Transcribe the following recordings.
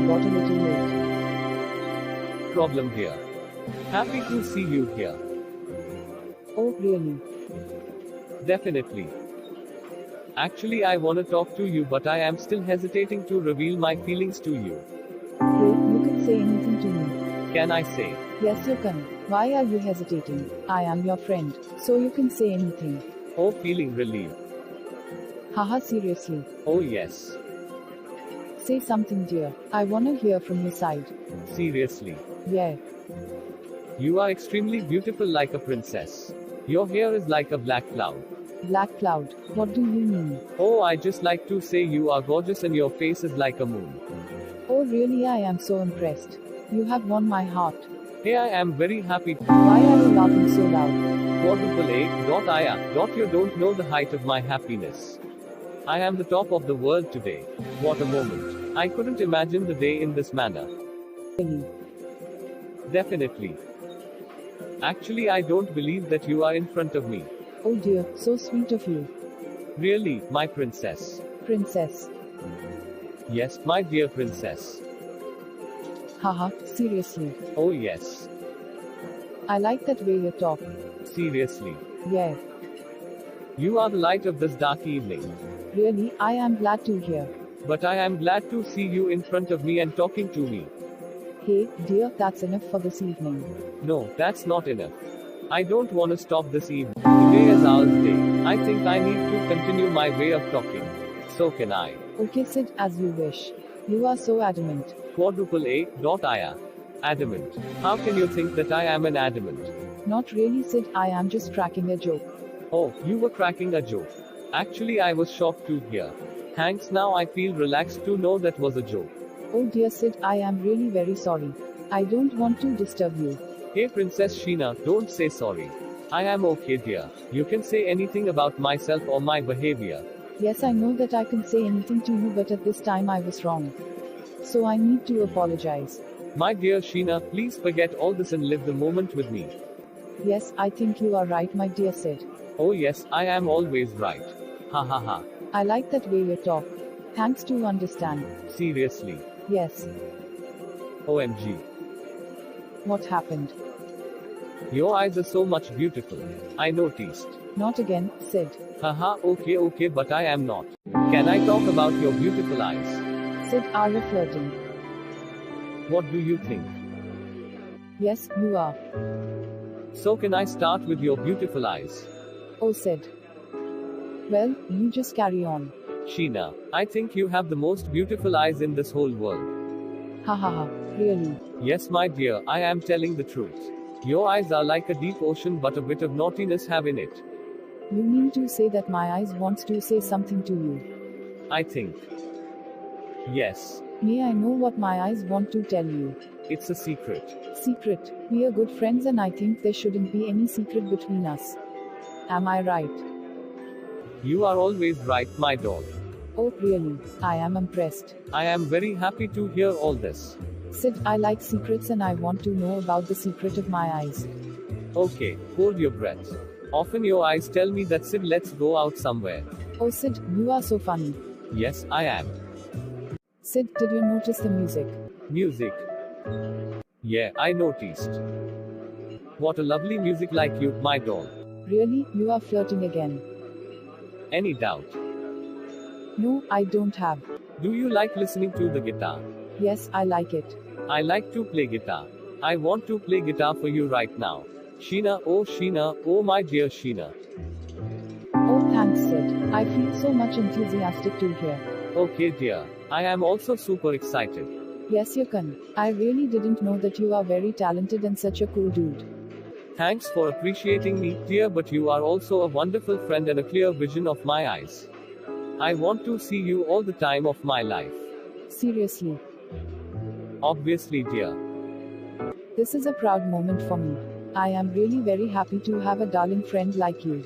got a little late. Problem here. Happy to see you here. Oh, really? Definitely. Actually, I wanna talk to you, but I am still hesitating to reveal my feelings to you. Hey, you can say anything to me. Can I say? Yes, you can. Why are you hesitating? I am your friend, so you can say anything. Oh, feeling relieved. Haha, seriously. Oh, yes. Say something, dear. I wanna hear from your side. Seriously. Yeah. You are extremely beautiful like a princess. Your hair is like a black cloud. Black cloud. What do you mean? Oh, I just like to say you are gorgeous and your face is like a moon. Oh, really? I am so impressed. You have won my heart. Hey, I am very happy. Why are you laughing so loud? Quadruple A. Aya. You don't know the height of my happiness. I am the top of the world today. What a moment. I couldn't imagine the day in this manner. Really? Definitely. Actually, I don't believe that you are in front of me. Oh dear, so sweet of you. Really, my princess. Princess. Yes, my dear princess. Haha, seriously. Oh, yes. I like that way you talk. Seriously. Yeah. You are the light of this dark evening. Really, I am glad to hear. But I am glad to see you in front of me and talking to me. Hey, dear, that's enough for this evening. No, that's not enough. I don't want to stop this evening. Today is our day. I think I need to continue my way of talking. So can I. Okay, Sid, as you wish. You are so adamant. Quadruple A. Aya. Adamant. How can you think that I am an adamant? Not really, Sid, I am just cracking a joke. Oh, you were cracking a joke. Actually, I was shocked to hear. Thanks, now I feel relaxed to know that was a joke. Oh dear Sid, I am really very sorry. I don't want to disturb you. Hey Princess Sheena, don't say sorry. I am okay, dear. You can say anything about myself or my behavior. Yes, I know that I can say anything to you, but at this time I was wrong. So I need to apologize. My dear Sheena, please forget all this and live the moment with me. Yes, I think you are right, my dear Sid. Oh yes, I am always right. Ha ha ha. I like that way you talk. Thanks to understand. Seriously. Yes. OMG. What happened? Your eyes are so much beautiful. I noticed. Not again, Sid. Haha, okay, but I am not. Can I talk about your beautiful eyes? Sid, are you flirting? What do you think? Yes, you are. So can I start with your beautiful eyes? Oh, Sid. Well, you just carry on. Sheena, I think you have the most beautiful eyes in this whole world. Ha ha ha, really? Yes, my dear, I am telling the truth. Your eyes are like a deep ocean, but a bit of naughtiness have in it. You mean to say that my eyes wants to say something to you? I think. Yes. May I know what my eyes want to tell you? It's a secret. Secret. We are good friends and I think there shouldn't be any secret between us. Am I right? You are always right, my doll. Oh, really? I am impressed. I am very happy to hear all this. Sid, I like secrets and I want to know about the secret of my eyes. Okay, hold your breath. Often your eyes tell me that Sid, let's go out somewhere. Oh, Sid, you are so funny. Yes, I am. Sid, did you notice the music? Music. Yeah, I noticed. What a lovely music like you, my doll. Really, you are flirting again. Any doubt? No, I don't have. Do you like listening to the guitar? Yes, I like it. I like to play guitar. I want to play guitar for you right now. Sheena, oh my dear Sheena. Oh, thanks, Sid. I feel so much enthusiastic to hear. Okay, dear. I am also super excited. Yes, you can. I really didn't know that you are very talented and such a cool dude. Thanks for appreciating me, dear, but you are also a wonderful friend and a clear vision of my eyes. I want to see you all the time of my life. Seriously. Obviously, dear. This is a proud moment for me. I am really very happy to have a darling friend like you.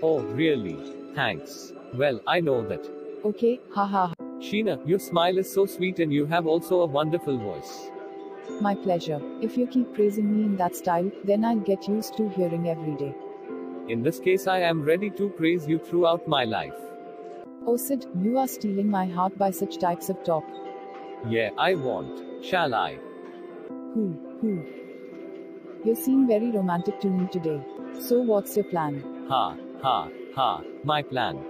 Oh, really? Thanks. Well, I know that. Okay, haha. Sheena, your smile is so sweet and you have also a wonderful voice. My pleasure. If you keep praising me in that style, then I'll get used to hearing every day. In this case, I am ready to praise you throughout my life. Oh Sid, you are stealing my heart by such types of talk. Yeah, I want. Shall I? Who? You seem very romantic to me today. So what's your plan? Ha, ha, ha. My plan.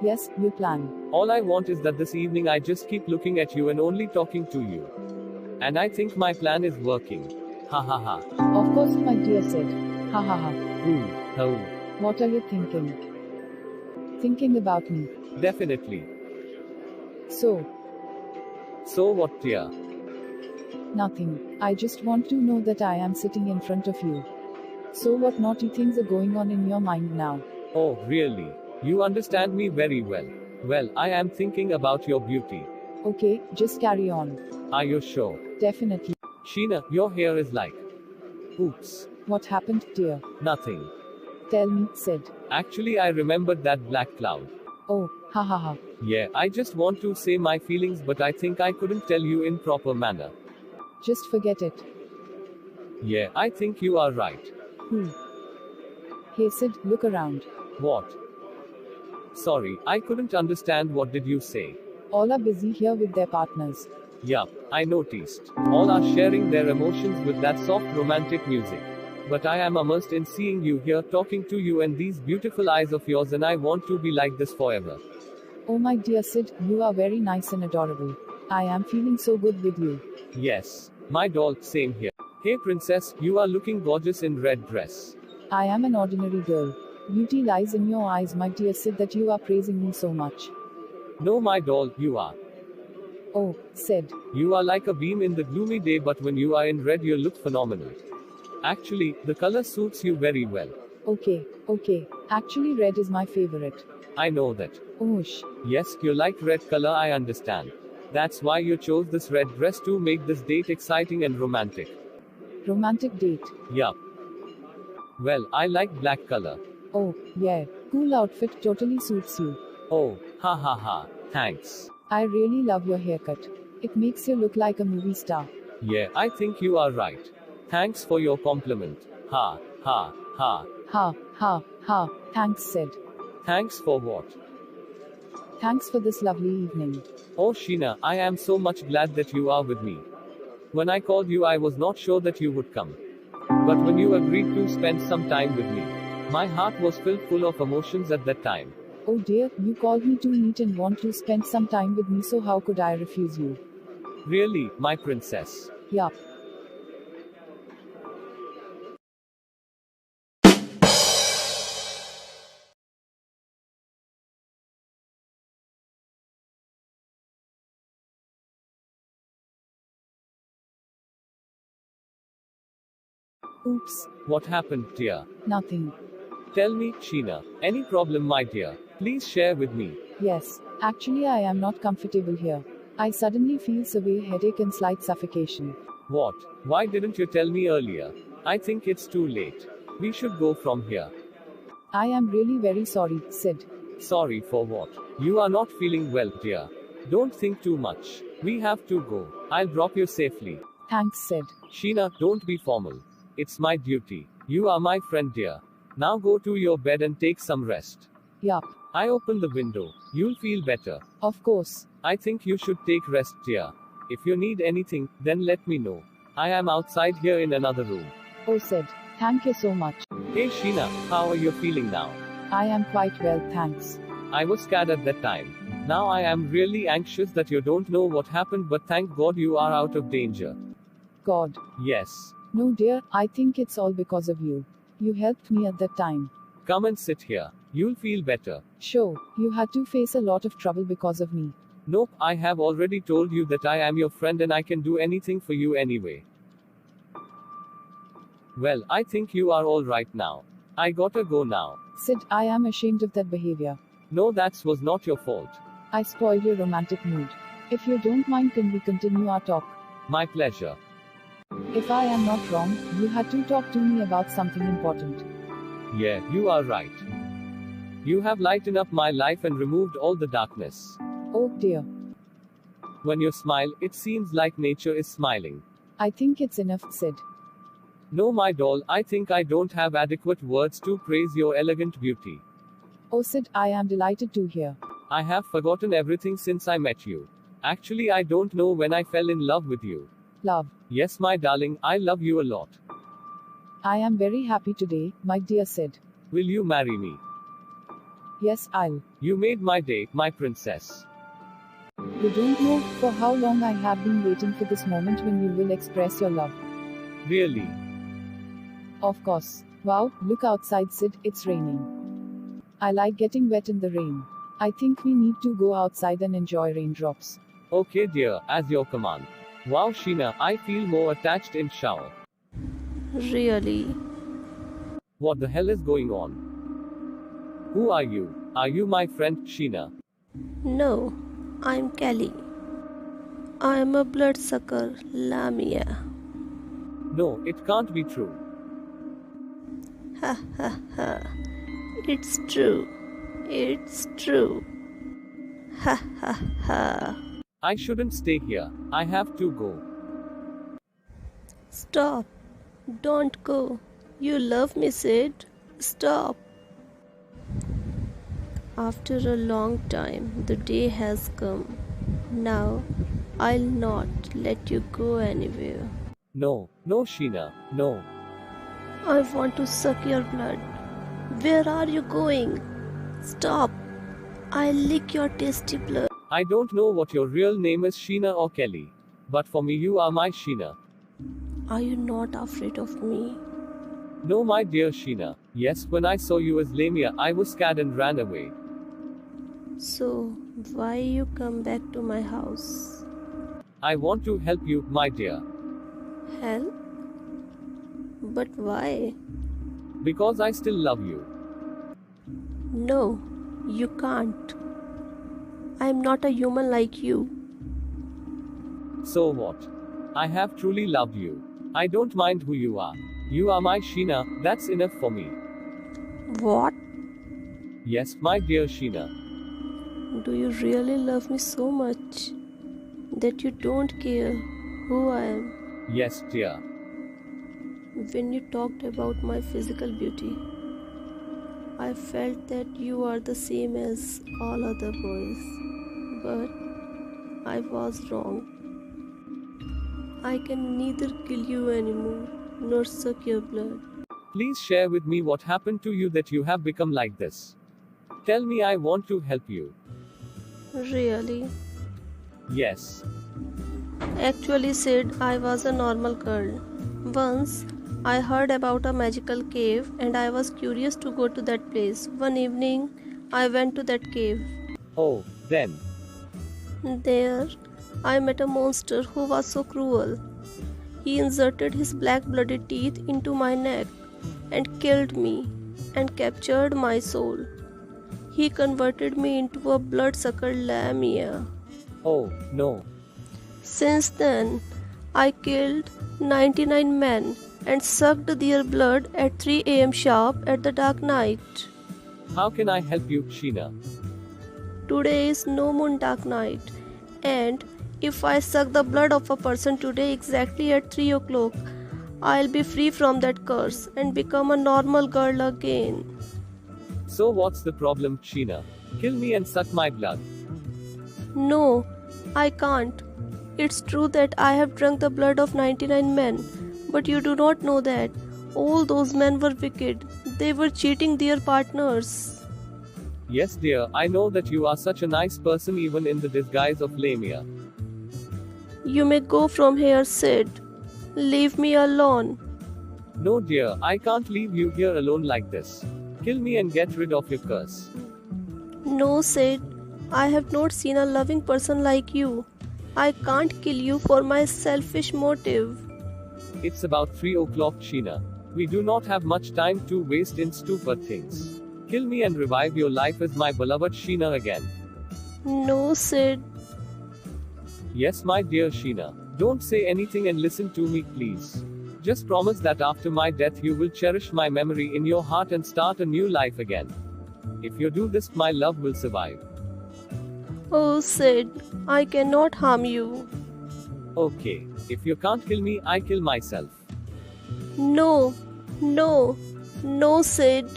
Yes, your plan. All I want is that this evening I just keep looking at you and only talking to you. And I think my plan is working. Ha ha ha. Of course, my dear Sid. Ha ha ha. Ooh, oh. What are you thinking? Thinking about me. Definitely. So, So what, dear? nothing. I just want to know that I am sitting in front of you. So, what naughty things are going on in your mind now? Oh, really? You understand me very well. Well, I am thinking about your beauty. Okay, just carry on. Are you sure? Definitely. Sheena, your hair is like. Oops. What happened, dear? Nothing. Tell me, Sid. Actually, I remembered that black cloud. Oh, ha ha ha. Yeah, I just want to say my feelings, but I think I couldn't tell you in proper manner. Just forget it. Yeah, I think you are right. Who? Hey Sid, look around. What? Sorry, I couldn't understand. What did you say? All are busy here with their partners. Yup, I noticed. All are sharing their emotions with that soft romantic music. But I am immersed in seeing you here, talking to you, and these beautiful eyes of yours, and I want to be like this forever. Oh my dear Sid, you are very nice and adorable. I am feeling so good with you. Yes, my doll, same here. Hey princess, you are looking gorgeous in red dress. I am an ordinary girl. Beauty lies in your eyes, my dear Sid, that you are praising me so much. No, my doll, you are. Oh, Sid. You are like a beam in the gloomy day, but when you are in red, you look phenomenal. Actually, the color suits you very well. Okay. Actually, red is my favorite. I know that. Oosh. Yes, you like red color, I understand. That's why you chose this red dress to make this date exciting and romantic. Romantic date. Yup. Well, I like black color. Oh, yeah. Cool outfit totally suits you. Oh, ha ha ha. Thanks. I really love your haircut. It makes you look like a movie star. Yeah, I think you are right. Thanks for your compliment. Ha, ha, ha. Ha. Thanks, Sid. Thanks for what? Thanks for this lovely evening. Oh, Sheena, I am so much glad that you are with me. When I called you, I was not sure that you would come. But when you agreed to spend some time with me, my heart was filled full of emotions at that time. Oh dear, you called me to meet and want to spend some time with me, so how could I refuse you? Really, my princess. Yup. Oops. What happened, dear? Nothing. Tell me, Sheena. Any problem, my dear? Please share with me. Yes. Actually, I am not comfortable here. I suddenly feel severe headache and slight suffocation. What? Why didn't you tell me earlier? I think it's too late. We should go from here. I am really very sorry, Sid. Sorry for what? You are not feeling well, dear. Don't think too much. We have to go. I'll drop you safely. Thanks, Sid. Sheena, don't be formal. It's my duty. You are my friend, dear. Now go to your bed and take some rest. Yup. I open the window. You'll feel better. Of course. I think you should take rest, dear. If you need anything, then let me know. I am outside here in another room. Oh, Sid. Thank you so much. Hey Sheena, how are you feeling now? I am quite well, thanks. I was scared at that time. Now I am really anxious that you don't know what happened, but thank God you are out of danger. God. Yes. No, dear, I think it's all because of you. You helped me at that time. Come and sit here. You'll feel better. Sure, you had to face a lot of trouble because of me. Nope, I have already told you that I am your friend and I can do anything for you anyway. Well, I think you are alright now. I gotta go now. Sid, I am ashamed of that behavior. No, that was not your fault. I spoiled your romantic mood. If you don't mind, can we continue our talk? My pleasure. If I am not wrong, you had to talk to me about something important. Yeah, you are right. You have lightened up my life and removed all the darkness. Oh dear. When you smile, it seems like nature is smiling. I think it's enough, Sid. No, my doll, I think I don't have adequate words to praise your elegant beauty. Oh Sid, I am delighted to hear. I have forgotten everything since I met you. Actually, I don't know when I fell in love with you. Love. Yes, my darling, I love you a lot. I am very happy today, my dear said. Will you marry me? Yes, I'll. You made my day, my princess. You don't know for how long I have been waiting for this moment when you will express your love. Really? Of course. Wow, look outside, Sid, it's raining. I like getting wet in the rain. I think we need to go outside and enjoy raindrops. Okay, dear, as your command. Wow, Sheena, I feel more attached in shower. Really? What the hell is going on? Who are you? Are you my friend, Sheena? No, I'm Kelly. I'm a bloodsucker, Lamia. No, it can't be true. Ha ha ha. It's true. It's true. Ha ha ha. I shouldn't stay here. I have to go. Stop. Don't go. You love me, Sid. Stop. After a long time, the day has come. Now, I'll not let you go anywhere. No, no, Sheena, no. I want to suck your blood. Where are you going? Stop. I'll lick your tasty blood. I don't know what your real name is, Sheena or Kelly. But for me, you are my Sheena. Are you not afraid of me? No, my dear Sheena. Yes, when I saw you as Lamia, I was scared and ran away. So, why you come back to my house? I want to help you, my dear. Help? But why? Because I still love you. No, you can't. I'm not a human like you. So what? I have truly loved you. I don't mind who you are. You are my Sheena, that's enough for me. What? Yes, my dear Sheena. Do you really love me so much that you don't care who I am? Yes, dear. When you talked about my physical beauty, I felt that you are the same as all other boys. But I was wrong. I can neither kill you anymore nor suck your blood. Please share with me what happened to you that you have become like this. Tell me, I want to help you. Really? Yes. Actually, Sid, I was a normal girl. Once, I heard about a magical cave and I was curious to go to that place. One evening, I went to that cave. Oh, then. There, I met a monster who was so cruel. He inserted his black-blooded teeth into my neck and killed me and captured my soul. He converted me into a bloodsucker Lamia. Oh, no. Since then, I killed 99 men and sucked their blood at 3 a.m. sharp at the dark night. How can I help you, Sheena? Today is no moon dark night, and if I suck the blood of a person today exactly at 3 o'clock, I'll be free from that curse and become a normal girl again. So what's the problem, Sheena? Kill me and suck my blood. No, I can't. It's true that I have drunk the blood of 99 men, but you do not know that. All those men were wicked. They were cheating their partners. Yes, dear, I know that you are such a nice person even in the disguise of Lamia. You may go from here, Sid. Leave me alone. No, dear, I can't leave you here alone like this. Kill me and get rid of your curse. No, Sid. I have not seen a loving person like you. I can't kill you for my selfish motive. It's about 3 o'clock, Sheena. We do not have much time to waste in stupid things. Kill me and revive your life as my beloved Sheena again. No, Sid. Yes, my dear Sheena. Don't say anything and listen to me, please. Just promise that after my death you will cherish my memory in your heart and start a new life again. If you do this, my love will survive. Oh, Sid, I cannot harm you. Okay, if you can't kill me, I kill myself. No, no, no, Sid.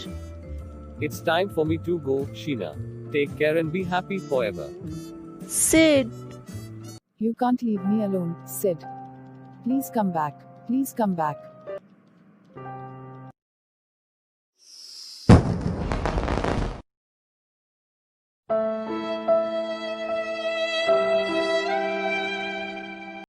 It's time for me to go, Sheena. Take care and be happy forever. Sid. You can't leave me alone, Sid. Please come back. Please come back.